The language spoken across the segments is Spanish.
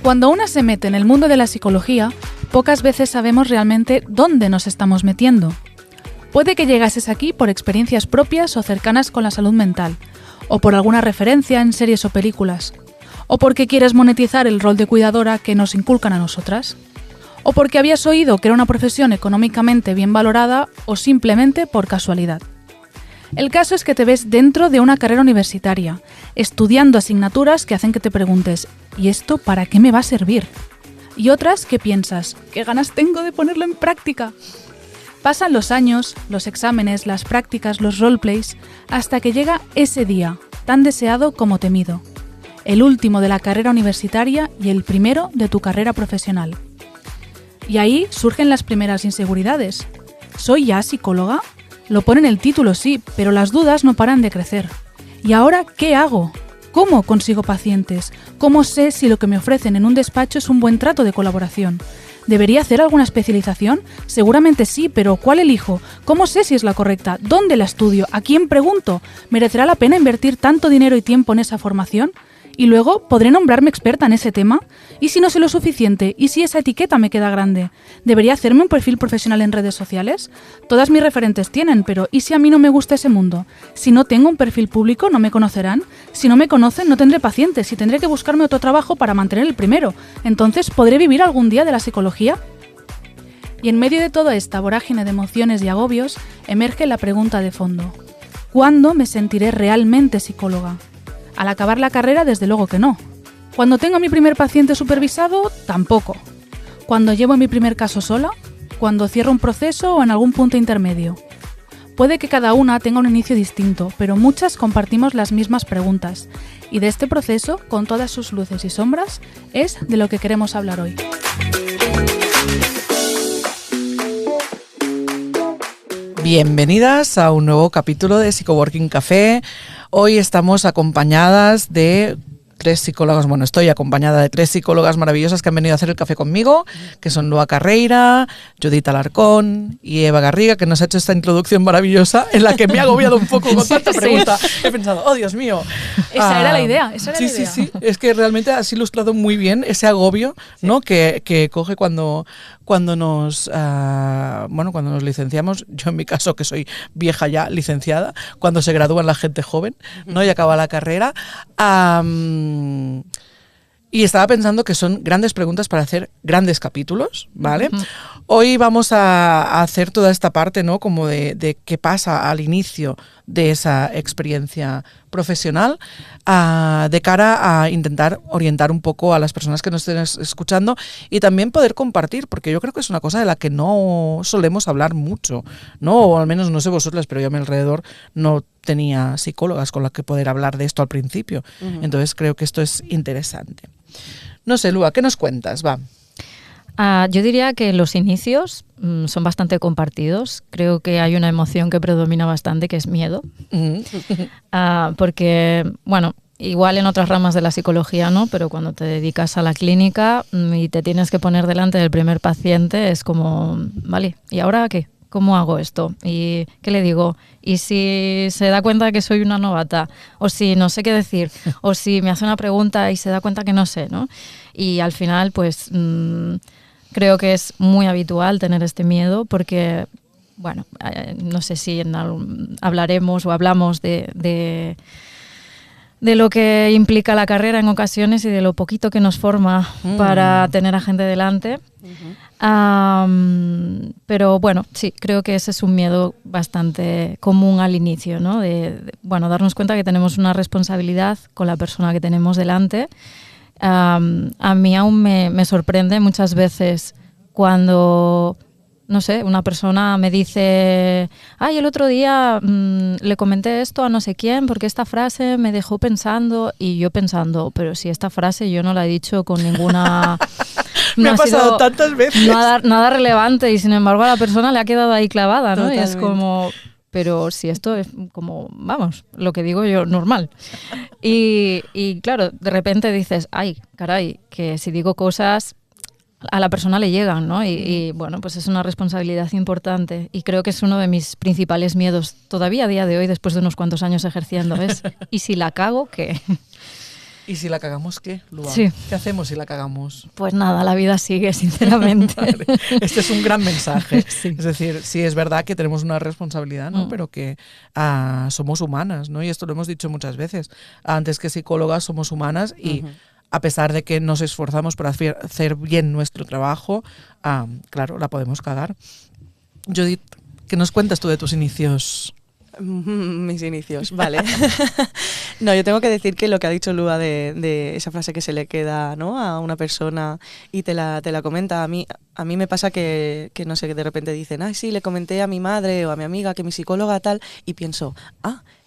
Cuando una se mete en el mundo de la psicología, pocas veces sabemos realmente dónde nos estamos metiendo. Puede que llegases aquí por experiencias propias o cercanas con la salud mental, o por alguna referencia en series o películas, o porque quieres monetizar el rol de cuidadora que nos inculcan a nosotras, o porque habías oído que era una profesión económicamente bien valorada, o simplemente por casualidad. El caso es que te ves dentro de una carrera universitaria, estudiando asignaturas que hacen que te preguntes ¿y esto para qué me va a servir? Y otras que piensas ¿qué ganas tengo de ponerlo en práctica? Pasan los años, los exámenes, las prácticas, los roleplays, hasta que llega ese día, tan deseado como temido. El último de la carrera universitaria y el primero de tu carrera profesional. Y ahí surgen las primeras inseguridades. ¿Soy ya psicóloga? Lo pone en el título, sí, pero las dudas no paran de crecer. ¿Y ahora qué hago? ¿Cómo consigo pacientes? ¿Cómo sé si lo que me ofrecen en un despacho es un buen trato de colaboración? ¿Debería hacer alguna especialización? Seguramente sí, pero ¿cuál elijo? ¿Cómo sé si es la correcta? ¿Dónde la estudio? ¿A quién pregunto? ¿Merecerá la pena invertir tanto dinero y tiempo en esa formación? Y luego, ¿podré nombrarme experta en ese tema? ¿Y si no sé lo suficiente? ¿Y si esa etiqueta me queda grande? ¿Debería hacerme un perfil profesional en redes sociales? Todas mis referentes tienen, pero ¿y si a mí no me gusta ese mundo? Si no tengo un perfil público, ¿no me conocerán? Si no me conocen, no tendré pacientes y tendré que buscarme otro trabajo para mantener el primero. Entonces, ¿podré vivir algún día de la psicología? Y en medio de toda esta vorágine de emociones y agobios, emerge la pregunta de fondo. ¿Cuándo me sentiré realmente psicóloga? Al acabar la carrera, desde luego que no. Cuando tengo mi primer paciente supervisado, tampoco. Cuando llevo mi primer caso sola, cuando cierro un proceso o en algún punto intermedio. Puede que cada una tenga un inicio distinto, pero muchas compartimos las mismas preguntas. Y de este proceso, con todas sus luces y sombras, es de lo que queremos hablar hoy. Bienvenidas a un nuevo capítulo de Psicoworking Café. Hoy estamos acompañadas de tres psicólogas, bueno, estoy acompañada de tres psicólogas maravillosas que han venido a hacer el café conmigo, que son Lua Carreira, Judith Alarcón y Eva Garriga, que nos ha hecho esta introducción maravillosa en la que me ha agobiado un poco con tanta pregunta. He pensado, oh Dios mío. Esa era la idea, Sí, es que realmente has ilustrado muy bien ese agobio, ¿no? que coge cuando nos cuando nos licenciamos, yo en mi caso que soy vieja ya, licenciada, cuando se gradúan la gente joven, ¿no? Y acaba la carrera. Y estaba pensando que son grandes preguntas para hacer grandes capítulos, ¿vale? Uh-huh. Hoy vamos a hacer toda esta parte, ¿no? Como de qué pasa al inicio de esa experiencia profesional, de cara a intentar orientar un poco a las personas que nos estén escuchando y también poder compartir, porque yo creo que es una cosa de la que no solemos hablar mucho, ¿no? O al menos no sé vosotras, pero yo a mi alrededor no tenía psicólogas con las que poder hablar de esto al principio. Uh-huh. Entonces creo que esto es interesante. No sé, Lua, ¿qué nos cuentas? Va. Yo diría que los inicios son bastante compartidos. Creo que hay una emoción que predomina bastante, que es miedo. Uh-huh. Porque, bueno, igual en otras ramas de la psicología, ¿no? Pero cuando te dedicas a la clínica y te tienes que poner delante del primer paciente, es como, vale, ¿y ahora qué? ¿Cómo hago esto? ¿Y qué le digo? ¿Y si se da cuenta que soy una novata? ¿O si no sé qué decir? ¿O si me hace una pregunta y se da cuenta que no sé, ¿no? Y al final, pues, creo que es muy habitual tener este miedo porque, bueno, no sé si hablaremos o hablamos de lo que implica la carrera en ocasiones y de lo poquito que nos forma para tener a gente delante. Uh-huh. Pero bueno, sí, creo que ese es un miedo bastante común al inicio, ¿no? De darnos cuenta que tenemos una responsabilidad con la persona que tenemos delante. A mí aún me sorprende muchas veces cuando, no sé, una persona me dice, el otro día le comenté esto a no sé quién porque esta frase me dejó pensando, y yo pensando, pero si esta frase yo no la he dicho con ninguna... Me ha pasado tantas veces. Nada relevante, y sin embargo a la persona le ha quedado ahí clavada, ¿no? Totalmente. Y es como, pero si esto es como, vamos, lo que digo yo, normal. Y claro, de repente dices, ay, caray, que si digo cosas a la persona le llegan, ¿no? Y bueno, pues es una responsabilidad importante, y creo que es uno de mis principales miedos todavía a día de hoy, después de unos cuantos años ejerciendo, es, ¿y si la cago, qué? ¿Y si la cagamos qué, Lua? Sí. ¿Qué hacemos si la cagamos? Pues nada, la vida sigue, sinceramente. Vale. Este es un gran mensaje. Sí. Es decir, sí es verdad que tenemos una responsabilidad, ¿no? Pero que somos humanas, ¿no? Y esto lo hemos dicho muchas veces. Antes que psicólogas somos humanas y a pesar de que nos esforzamos por hacer bien nuestro trabajo, claro, la podemos cagar. Judith, ¿qué nos cuentas tú de tus inicios? Mis inicios, vale. No, yo tengo que decir que lo que ha dicho Lua de esa frase que se le queda, ¿no?, a una persona y te la comenta, a mí me pasa que no sé, que de repente dicen, ay, sí, le comenté a mi madre o a mi amiga que mi psicóloga tal, y pienso,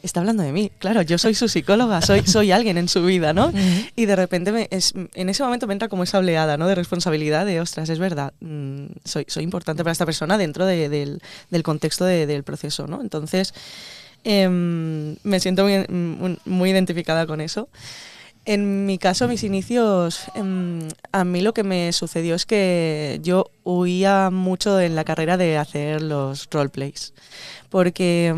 está hablando de mí, claro, yo soy su psicóloga, soy alguien en su vida, ¿no? Y de repente en ese momento me entra como esa oleada, ¿no?, de responsabilidad de, ostras, es verdad, soy importante para esta persona dentro del contexto del proceso, ¿no? Entonces, me siento muy identificada con eso. En mi caso, mis inicios, a mí lo que me sucedió es que yo huía mucho en la carrera de hacer los roleplays, porque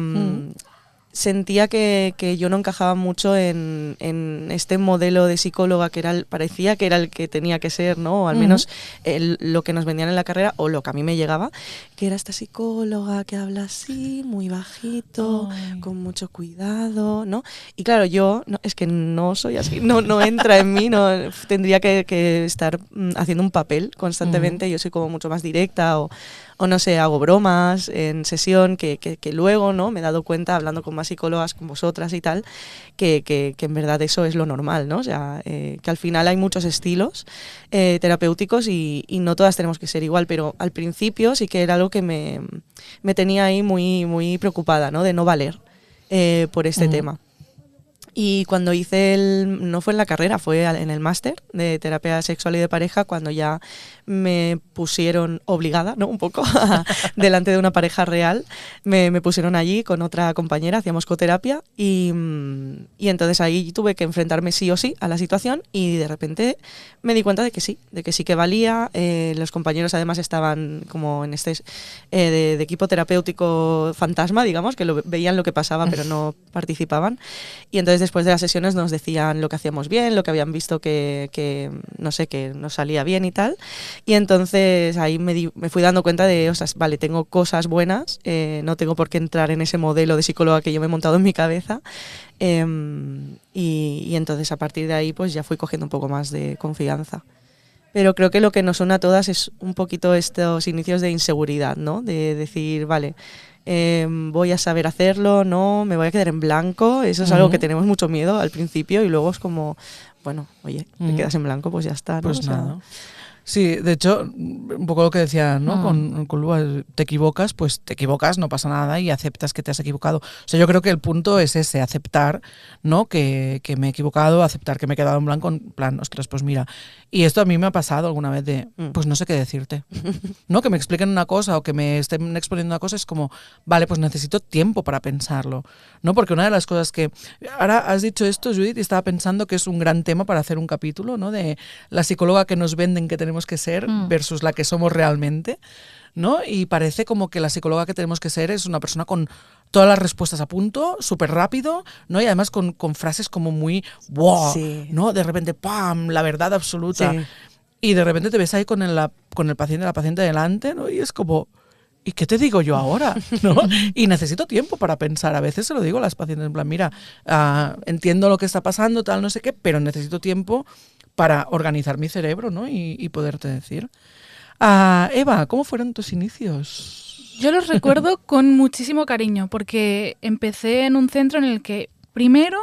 sentía que yo no encajaba mucho en este modelo de psicóloga que parecía que era el que tenía que ser, ¿no? O al menos lo que nos vendían en la carrera, o lo que a mí me llegaba, que era esta psicóloga que habla así, muy bajito, con mucho cuidado, ¿no? Y claro, yo es que no soy así, no entra en mí, no tendría que estar haciendo un papel constantemente. Yo soy como mucho más directa o no sé, hago bromas en sesión que luego, ¿no?, me he dado cuenta, hablando con más psicólogas, con vosotras y tal, que en verdad eso es lo normal, ¿no? O sea, que al final hay muchos estilos terapéuticos y no todas tenemos que ser igual, pero al principio sí que era algo que me tenía ahí muy, muy preocupada, ¿no?, de no valer por este tema. Y cuando no fue en la carrera, fue en el máster de terapia sexual y de pareja, cuando ya me pusieron obligada, ¿no?, un poco, delante de una pareja real, me pusieron allí con otra compañera, hacíamos coterapia y entonces ahí tuve que enfrentarme sí o sí a la situación y de repente me di cuenta de que sí que valía. Los compañeros además estaban como en este de equipo terapéutico fantasma, digamos, que veían lo que pasaba pero no participaban, y entonces después de las sesiones nos decían lo que hacíamos bien, lo que habían visto que no sé, que nos salía bien y tal. Y entonces ahí me fui dando cuenta de, o sea, vale, tengo cosas buenas, no tengo por qué entrar en ese modelo de psicóloga que yo me he montado en mi cabeza. Y entonces a partir de ahí pues ya fui cogiendo un poco más de confianza. Pero creo que lo que nos une a todas es un poquito estos inicios de inseguridad, ¿no? De decir, vale, voy a saber hacerlo, no, me voy a quedar en blanco. Eso es algo que tenemos mucho miedo al principio y luego es como, bueno, oye, te quedas en blanco, pues ya está, ¿no? Pues o sea, nada. Sí, de hecho, un poco lo que decía, ¿no? Con Lua, te equivocas, pues te equivocas, no pasa nada y aceptas que te has equivocado. O sea, yo creo que el punto es ese, aceptar, ¿no?, que me he equivocado, aceptar que me he quedado en blanco, en plan, ostras, pues mira. Y esto a mí me ha pasado alguna vez de, pues no sé qué decirte, ¿no? Que me expliquen una cosa o que me estén exponiendo una cosa, es como, vale, pues necesito tiempo para pensarlo, ¿no? Porque una de las cosas que... Ahora has dicho esto, Judith, y estaba pensando que es un gran tema para hacer un capítulo, ¿no? De la psicóloga que nos venden que tenemos que ser versus la que somos realmente, ¿no? Y parece como que la psicóloga que tenemos que ser es una persona con todas las respuestas a punto, súper rápido, ¿no? Y además con frases como muy wow, sí, ¿no? De repente, ¡pam!, la verdad absoluta. Sí. Y de repente te ves ahí con el paciente, la paciente delante, ¿no? Y es como, ¿y qué te digo yo ahora? ¿No? Y necesito tiempo para pensar. A veces se lo digo a las pacientes, en plan, mira, entiendo lo que está pasando, tal, no sé qué, pero necesito tiempo para organizar mi cerebro, ¿no? Y poderte decir. Eva, ¿cómo fueron tus inicios? Yo los recuerdo con muchísimo cariño, porque empecé en un centro en el que primero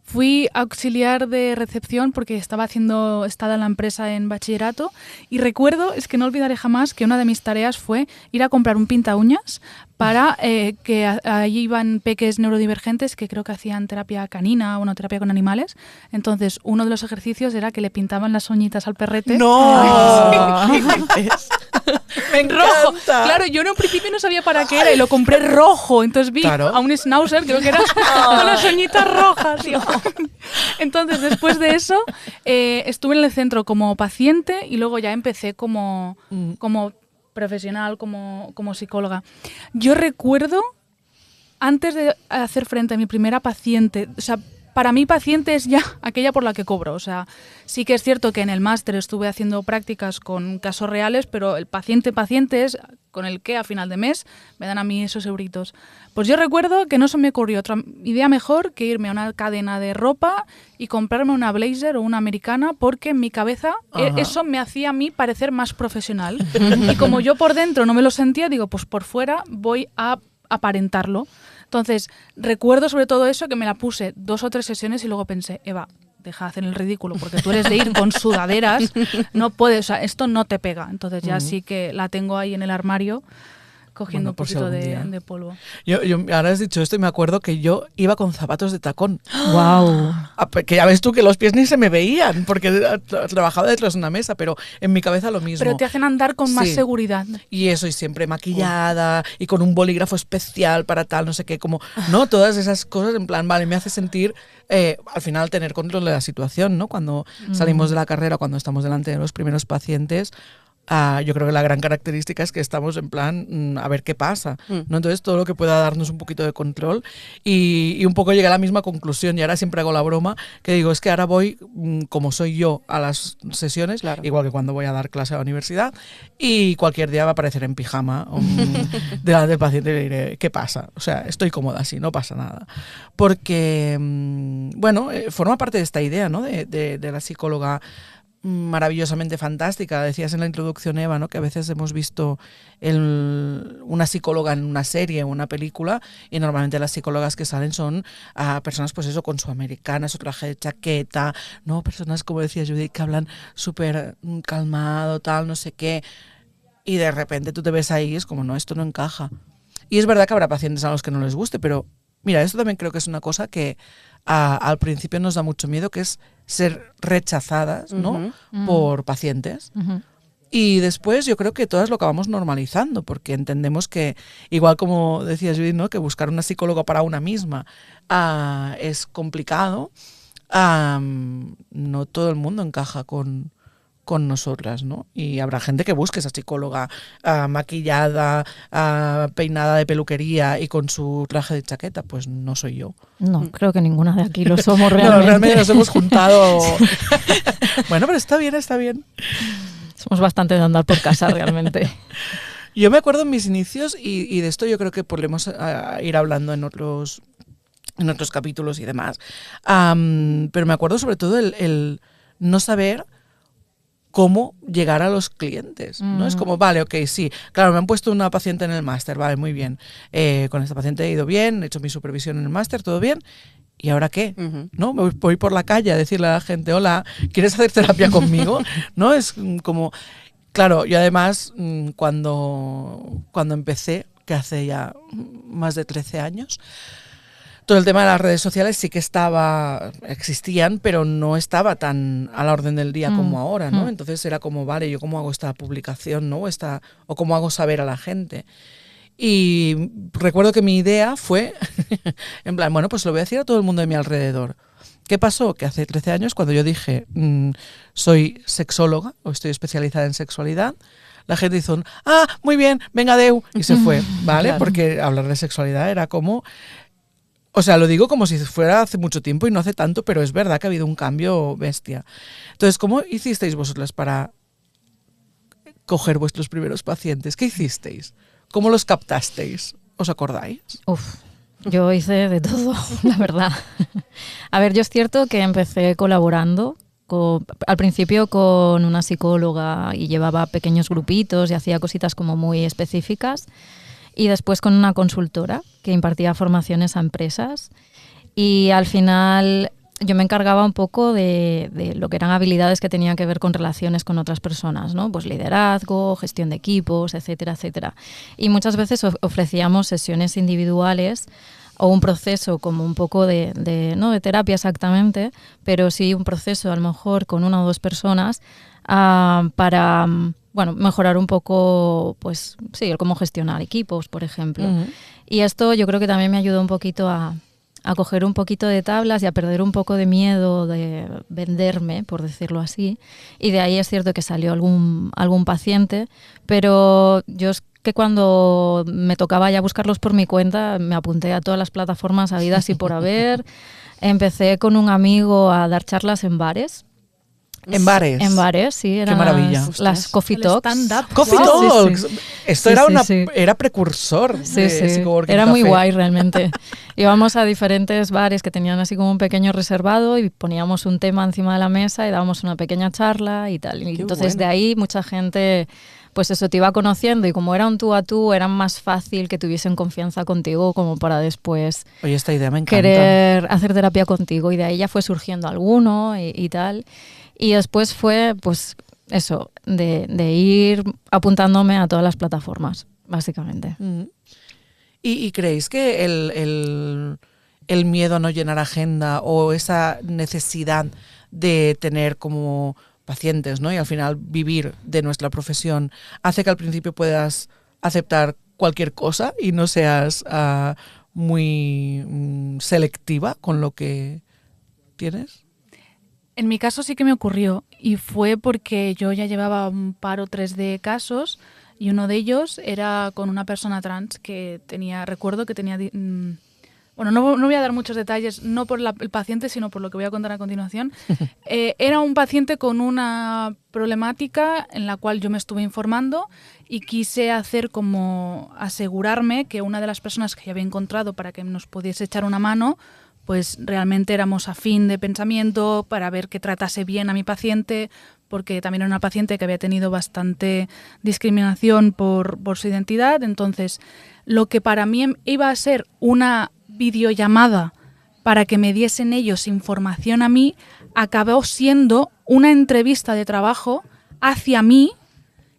fui auxiliar de recepción porque estaba en la empresa en bachillerato, y recuerdo, es que no olvidaré jamás, que una de mis tareas fue ir a comprar un pinta uñas para que allí iban peques neurodivergentes que creo que hacían terapia canina o terapia con animales. Entonces, uno de los ejercicios era que le pintaban las uñitas al perrete. ¡No! ¡Me encanta! Rojo. Claro, yo en un principio no sabía para qué era y lo compré rojo. Entonces vi a un schnauzer, creo que era, con las uñitas rojas, tío. Entonces, después de eso, estuve en el centro como paciente y luego ya empecé como profesional, como psicóloga. Yo recuerdo, antes de hacer frente a mi primera paciente, o sea, para mí paciente es ya aquella por la que cobro. O sea, sí que es cierto que en el máster estuve haciendo prácticas con casos reales, pero el paciente es con el que a final de mes me dan a mí esos euritos. Pues yo recuerdo que no se me ocurrió otra idea mejor que irme a una cadena de ropa y comprarme una blazer o una americana, porque en mi cabeza eso me hacía a mí parecer más profesional. Y como yo por dentro no me lo sentía, digo, pues por fuera voy a aparentarlo. Entonces, recuerdo sobre todo eso, que me la puse 2 o 3 sesiones y luego pensé, Eva, deja de hacer el ridículo, porque tú eres de ir con sudaderas, no puedes, o sea, esto no te pega. Entonces ya sí que la tengo ahí en el armario, cogiendo un poquito de polvo. Yo ahora has dicho esto y me acuerdo que yo iba con zapatos de tacón. ¡Wow! Que ya ves tú que los pies ni se me veían porque trabajaba detrás de una mesa, pero en mi cabeza lo mismo. Pero te hacen andar con más seguridad. Y eso, y siempre maquillada y con un bolígrafo especial para tal, no sé qué, como, no, todas esas cosas en plan, vale, me hace sentir al final tener control de la situación, ¿no? Cuando salimos de la carrera, cuando estamos delante de los primeros pacientes, yo creo que la gran característica es que estamos en plan a ver qué pasa, ¿no? Entonces todo lo que pueda darnos un poquito de control y un poco llegué a la misma conclusión, y ahora siempre hago la broma que digo, es que ahora voy como soy yo a las sesiones, igual que cuando voy a dar clase a la universidad, y cualquier día va a aparecer en pijama delante del paciente y le diré, ¿qué pasa? O sea, estoy cómoda así, no pasa nada. Porque, bueno, forma parte de esta idea, ¿no? de la psicóloga maravillosamente fantástica. Decías en la introducción, Eva, ¿no? Que a veces hemos visto una psicóloga en una serie o una película, y normalmente las psicólogas que salen son personas, pues eso, con su americana, su traje de chaqueta, ¿no? Personas, como decía Judith, que hablan súper calmado, tal, no sé qué, y de repente tú te ves ahí y es como, no, esto no encaja. Y es verdad que habrá pacientes a los que no les guste, pero mira, esto también creo que es una cosa que al principio nos da mucho miedo, que es ser rechazadas, ¿no? Por pacientes. Y después yo creo que todas lo acabamos normalizando, porque entendemos que, igual como decía Judith, ¿no? Que buscar una psicóloga para una misma es complicado. No todo el mundo encaja con nosotras, ¿no? Y habrá gente que busque esa psicóloga maquillada, peinada de peluquería y con su traje de chaqueta. Pues no soy yo. No, creo que ninguna de aquí lo somos realmente. No, realmente nos hemos juntado. Bueno, pero está bien, está bien. Somos bastante de andar por casa realmente. Yo me acuerdo en mis inicios, y de esto yo creo que podemos ir hablando en otros capítulos y demás, pero me acuerdo sobre todo el no saber cómo llegar a los clientes, ¿no? Es como, vale, ok, sí, claro, me han puesto una paciente en el máster, vale, muy bien, con esta paciente he ido bien, he hecho mi supervisión en el máster, todo bien, ¿y ahora qué? ¿No? Voy por la calle a decirle a la gente, hola, ¿quieres hacer terapia conmigo? ¿No? Es como, claro, yo además, cuando empecé, que hace ya más de 13 años, todo el tema de las redes sociales sí que existían, pero no estaba tan a la orden del día como ahora, ¿no? Entonces era como, vale, ¿yo cómo hago esta publicación, ¿no? O cómo hago saber a la gente. Y recuerdo que mi idea fue, en plan, bueno, pues lo voy a decir a todo el mundo de mi alrededor. ¿Qué pasó? Que hace 13 años, cuando yo dije, soy sexóloga, o estoy especializada en sexualidad, la gente hizo muy bien, venga, adeu, y se fue, ¿vale? Claro. Porque hablar de sexualidad era como... O sea, lo digo como si fuera hace mucho tiempo y no hace tanto, pero es verdad que ha habido un cambio bestia. Entonces, ¿cómo hicisteis vosotras para coger vuestros primeros pacientes? ¿Qué hicisteis? ¿Cómo los captasteis? ¿Os acordáis? Yo hice de todo, la verdad. A ver, yo es cierto que empecé colaborando al principio con una psicóloga y llevaba pequeños grupitos y hacía cositas como muy específicas. Y después con una consultora que impartía formaciones a empresas, y al final yo me encargaba un poco de lo que eran habilidades que tenían que ver con relaciones con otras personas, ¿no? Pues liderazgo, gestión de equipos, etcétera, etcétera. Y muchas veces ofrecíamos sesiones individuales o un proceso como un poco no de terapia exactamente, pero sí un proceso a lo mejor con 1 o 2 personas para... Bueno, mejorar un poco, pues sí, cómo gestionar equipos, por ejemplo. Y esto yo creo que también me ayudó un poquito a coger un poquito de tablas y a perder un poco de miedo de venderme, por decirlo así. Y de ahí es cierto que salió algún paciente, pero yo que cuando me tocaba ya buscarlos por mi cuenta, me apunté a todas las plataformas habidas y por haber. Empecé con un amigo a dar charlas en bares. ¿En bares? En bares, sí. Eran Qué maravilla. Las Coffee Talks. Coffee Wow. Talks. Sí, sí. Esto Sí, era, sí. era precursor Sí, de sí. Psychoworking Era muy Café. guay realmente. Íbamos a diferentes bares que tenían así como un pequeño reservado y poníamos un tema encima de la mesa y dábamos una pequeña charla y tal. Y Qué entonces bueno. de ahí mucha gente, pues eso, te iba conociendo y como era un tú a tú, era más fácil que tuviesen confianza contigo como para después Oye, esta idea me encanta. querer hacer terapia contigo, y de ahí ya fue surgiendo alguno y tal. Y después fue, pues eso, de ir apuntándome a todas las plataformas, básicamente. ¿Y creéis que el miedo a no llenar agenda o esa necesidad de tener como pacientes, ¿no? Y al final vivir de nuestra profesión hace que al principio puedas aceptar cualquier cosa y no seas muy selectiva con lo que tienes? En mi caso sí que me ocurrió, y fue porque yo ya llevaba un par o tres de casos, y uno de ellos era con una persona trans que tenía, recuerdo que tenía, bueno, no voy a dar muchos detalles, no por el paciente, sino por lo que voy a contar a continuación. Era un paciente con una problemática en la cual yo me estuve informando y quise hacer como asegurarme que una de las personas que había encontrado para que nos pudiese echar una mano, pues realmente éramos afín de pensamiento, para ver que tratase bien a mi paciente, porque también era una paciente que había tenido bastante discriminación por su identidad. Entonces, lo que para mí iba a ser una videollamada para que me diesen ellos información a mí, acabó siendo una entrevista de trabajo hacia mí,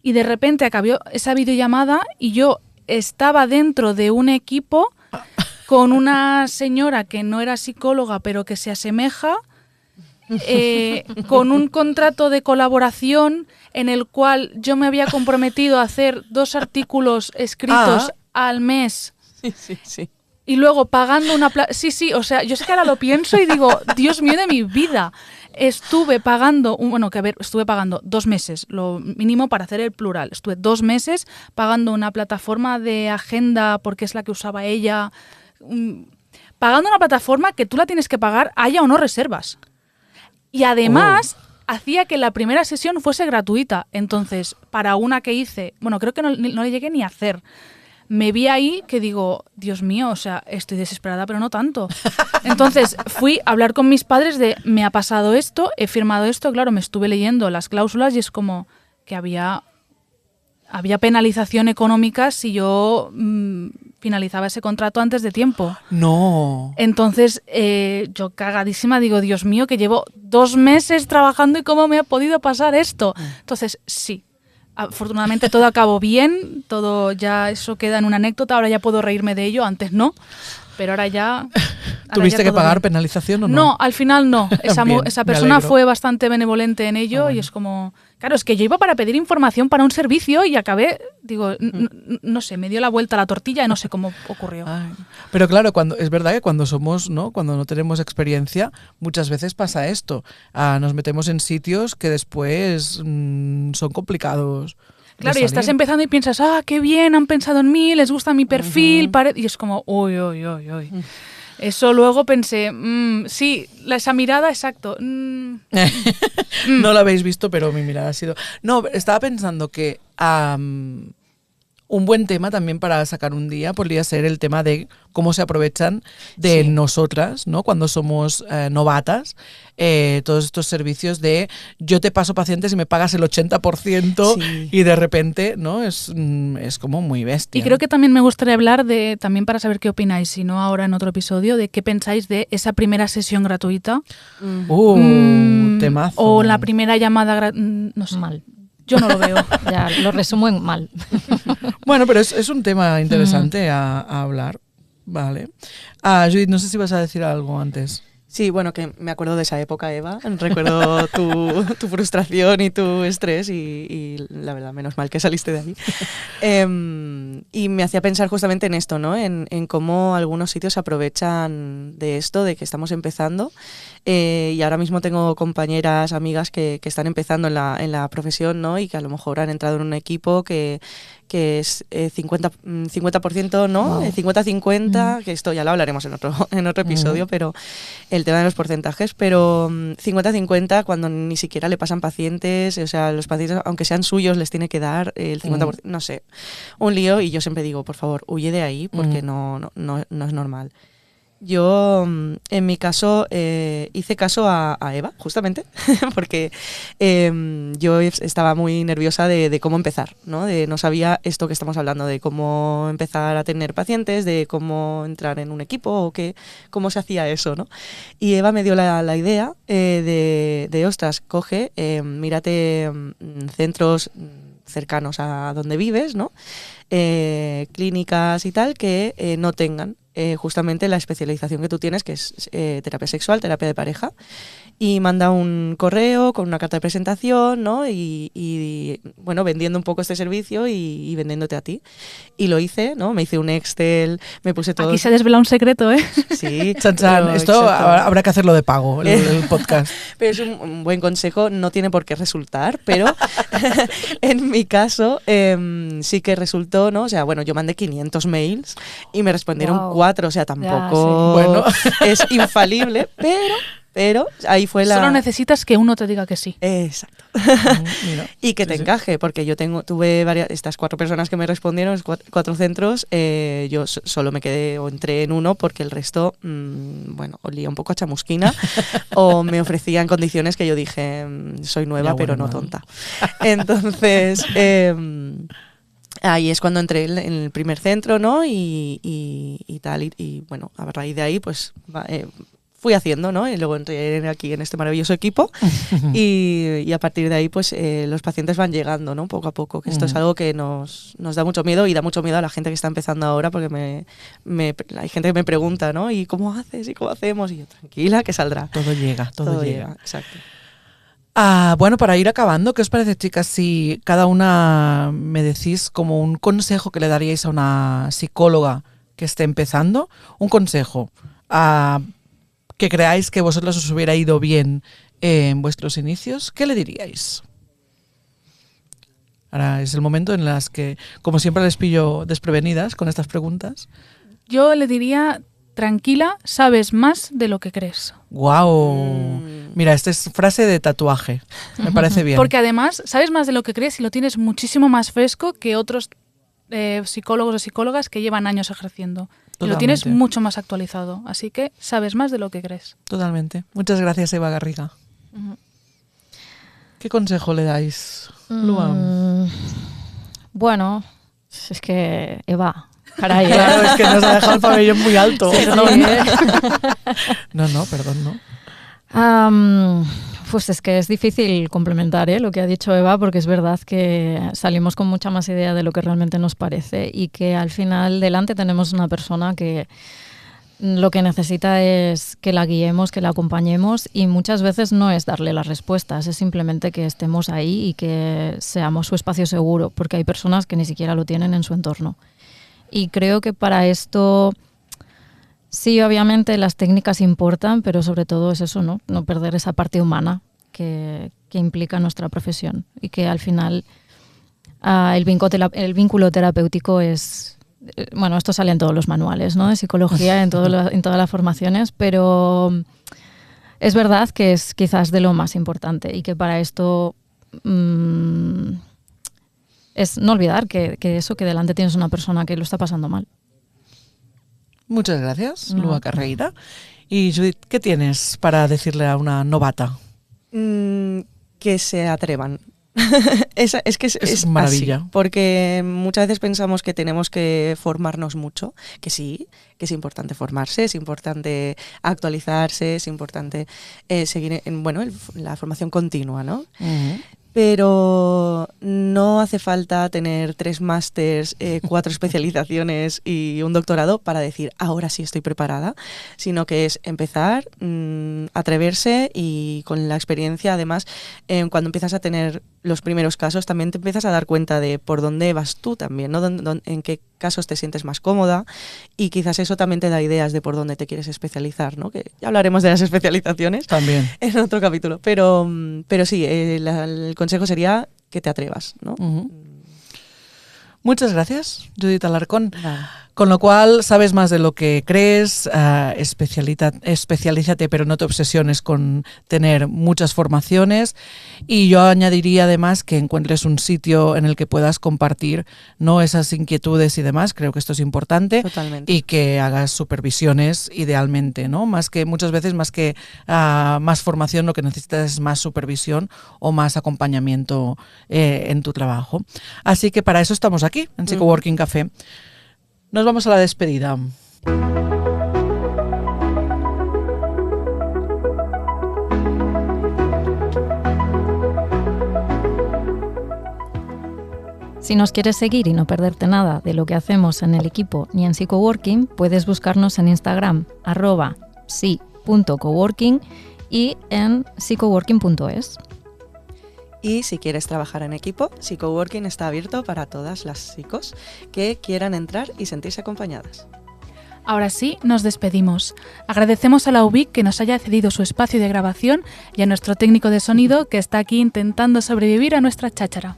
y de repente acabó esa videollamada y yo estaba dentro de un equipo con una señora que no era psicóloga, pero que se asemeja, con un contrato de colaboración en el cual yo me había comprometido a hacer 2 artículos escritos al mes. Sí. Y luego pagando una... Sí, o sea, yo es que ahora lo pienso y digo, Dios mío de mi vida. Estuve pagando, estuve pagando 2 meses, lo mínimo para hacer el plural. Estuve 2 meses pagando una plataforma de agenda porque es la que usaba ella, pagando una plataforma que tú la tienes que pagar haya o no reservas. Y además hacía que la primera sesión fuese gratuita. Entonces, para una que hice, bueno, creo que no le llegué ni a hacer, me vi ahí que digo, Dios mío, o sea, estoy desesperada, pero no tanto. Entonces fui a hablar con mis padres de, me ha pasado esto, he firmado esto, claro, me estuve leyendo las cláusulas y es como que había penalización económica si yo finalizaba ese contrato antes de tiempo. No. Entonces, yo cagadísima digo, Dios mío, que llevo 2 meses trabajando y cómo me ha podido pasar esto. Entonces, sí. Afortunadamente todo acabó bien, todo ya eso queda en una anécdota, ahora ya puedo reírme de ello, antes no, pero ahora ya... ¿Tuviste que pagar penalización o no? No, al final no. Esa Bien, persona me alegro. fue bastante benevolente en ello y es como... Claro, es que yo iba para pedir información para un servicio y acabé, digo, no sé, me dio la vuelta a la tortilla y no sé cómo ocurrió. Ay. Pero claro, es verdad que cuando somos, ¿no? Cuando no tenemos experiencia, muchas veces pasa esto. Nos metemos en sitios que después son complicados. Claro, y estás empezando y piensas, qué bien, han pensado en mí, les gusta mi perfil, y es como, uy. Eso luego pensé, sí, esa mirada, exacto. No lo habéis visto, pero mi mirada ha sido... No, estaba pensando que un buen tema también para sacar un día podría ser el tema de cómo se aprovechan de nosotras, ¿no? Cuando somos novatas, todos estos servicios de yo te paso pacientes y me pagas el 80% y de repente, ¿no? Es como muy bestia. Y creo que también me gustaría hablar de, también para saber qué opináis, si no ahora en otro episodio, de qué pensáis de esa primera sesión gratuita. Temazo. O la primera llamada no sé. Mal. Yo no lo veo. Ya, lo resumo en mal. Bueno, pero es un tema interesante a hablar. Vale. Judith, no sé si vas a decir algo antes. Sí, bueno, que me acuerdo de esa época, Eva. Recuerdo tu frustración y tu estrés y la verdad, menos mal que saliste de ahí. Y me hacía pensar justamente en esto, ¿no? En cómo algunos sitios aprovechan de esto, de que estamos empezando. Y ahora mismo tengo compañeras, amigas que están empezando en la profesión, ¿no? Y que a lo mejor han entrado en un equipo que que es 50%, ¿no? Wow. 50-50, que esto ya lo hablaremos en otro episodio, pero el tema de los porcentajes, pero 50-50 cuando ni siquiera le pasan pacientes, o sea, los pacientes, aunque sean suyos, les tiene que dar el 50%, no sé, un lío, y yo siempre digo, por favor, huye de ahí porque no es normal. Yo, en mi caso, hice caso a Eva, justamente, porque yo estaba muy nerviosa de cómo empezar, ¿no? No sabía esto que estamos hablando, de cómo empezar a tener pacientes, de cómo entrar en un equipo o cómo se hacía eso, ¿no? Y Eva me dio la idea de ostras, coge, mírate centros cercanos a donde vives, ¿no? Clínicas y tal que no tengan justamente la especialización que tú tienes, que es terapia sexual, terapia de pareja, y manda un correo con una carta de presentación, ¿no? Y bueno, vendiendo un poco este servicio y vendiéndote a ti. Y lo hice, ¿no? Me hice un Excel, me puse todo. Aquí se desvela un secreto, ¿eh? Sí. Chan, chan. Esto habrá que hacerlo de pago, el podcast. Pero es un buen consejo, no tiene por qué resultar, pero en mi caso sí que resultó, ¿no? O sea, bueno, yo mandé 500 mails y me respondieron 4, o sea, tampoco Bueno. es infalible, pero ahí fue la... Solo necesitas que uno te diga que sí. Exacto. Mira. Y que te encaje, porque yo tuve estas 4 personas que me respondieron, 4 centros, yo solo me quedé o entré en uno porque el resto, bueno, olía un poco a chamusquina o me ofrecían condiciones que yo dije, soy nueva, Ya, pero bueno, no tonta. Entonces... ahí es cuando entré en el primer centro, ¿no? Y tal, y bueno, a raíz de ahí, pues fui haciendo, ¿no? Y luego entré aquí en este maravilloso equipo y a partir de ahí, pues los pacientes van llegando, ¿no? Poco a poco, que esto es algo que nos da mucho miedo y da mucho miedo a la gente que está empezando ahora, porque hay gente que me pregunta, ¿no? ¿Y cómo haces? ¿Y cómo hacemos? Y yo, tranquila, que saldrá. Todo llega, todo llega. Exacto. Bueno, para ir acabando, ¿qué os parece, chicas, si cada una me decís como un consejo que le daríais a una psicóloga que esté empezando? Un consejo que creáis que vosotros os hubiera ido bien en vuestros inicios. ¿Qué le diríais? Ahora es el momento en las que, como siempre, les pillo desprevenidas con estas preguntas. Yo le diría, tranquila, sabes más de lo que crees. ¡Guau! Mira, esta es frase de tatuaje. Me parece bien. Porque además, sabes más de lo que crees y lo tienes muchísimo más fresco que otros psicólogos o psicólogas que llevan años ejerciendo. Y lo tienes mucho más actualizado. Así que sabes más de lo que crees. Totalmente. Muchas gracias, Eva Garriga. ¿Qué consejo le dais, Lua? Bueno, es que Eva, caray. Claro, es que nos ha dejado el pabellón muy alto. Sí, No, perdón, no. Pues es que es difícil complementar lo que ha dicho Eva, porque es verdad que salimos con mucha más idea de lo que realmente nos parece y que al final delante tenemos una persona que lo que necesita es que la guiemos, que la acompañemos, y muchas veces no es darle las respuestas, es simplemente que estemos ahí y que seamos su espacio seguro, porque hay personas que ni siquiera lo tienen en su entorno. Y creo que para esto... Sí, obviamente las técnicas importan, pero sobre todo es eso, ¿no? No perder esa parte humana que implica nuestra profesión y que al final el vínculo terapéutico es... Bueno, esto sale en todos los manuales, ¿no? De psicología, en todas las formaciones, pero es verdad que es quizás de lo más importante y que para esto es no olvidar que delante tienes una persona que lo está pasando mal. Muchas gracias, Lua Carreira. Y Judith, ¿qué tienes para decirle a una novata? Que se atrevan. Es maravilla. Así, porque muchas veces pensamos que tenemos que formarnos mucho, que sí, que es importante formarse, es importante actualizarse, es importante seguir en la formación continua, ¿no? Pero no hace falta tener 3 másters, 4 especializaciones y un doctorado para decir, ahora sí estoy preparada, sino que es empezar, atreverse y con la experiencia, además, cuando empiezas a tener los primeros casos, también te empiezas a dar cuenta de por dónde vas tú también, ¿no? En qué casos te sientes más cómoda y quizás eso también te da ideas de por dónde te quieres especializar, ¿no? Que ya hablaremos de las especializaciones también en otro capítulo, pero sí, el consejo sería que te atrevas, ¿no? Muchas gracias, Judith Alarcón. Vale. Con lo cual, sabes más de lo que crees, especialízate, pero no te obsesiones con tener muchas formaciones. Y yo añadiría además que encuentres un sitio en el que puedas compartir, ¿no?, esas inquietudes y demás. Creo que esto es importante. Totalmente. Y que hagas supervisiones idealmente, ¿no? Muchas veces más que más formación, lo que necesitas es más supervisión o más acompañamiento en tu trabajo. Así que para eso estamos aquí, en Psychoworking Café. Nos vamos a la despedida. Si nos quieres seguir y no perderte nada de lo que hacemos en el equipo ni en Psychoworking, puedes buscarnos en Instagram @psy.coworking y en psychoworking.es. Y si quieres trabajar en equipo, Psychoworking está abierto para todas las psicos que quieran entrar y sentirse acompañadas. Ahora sí, nos despedimos. Agradecemos a la UBIC que nos haya cedido su espacio de grabación y a nuestro técnico de sonido que está aquí intentando sobrevivir a nuestra cháchara.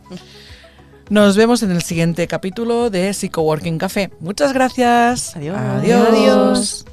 Nos vemos en el siguiente capítulo de Psychoworking Café. Muchas gracias. Adiós. Adiós. Adiós.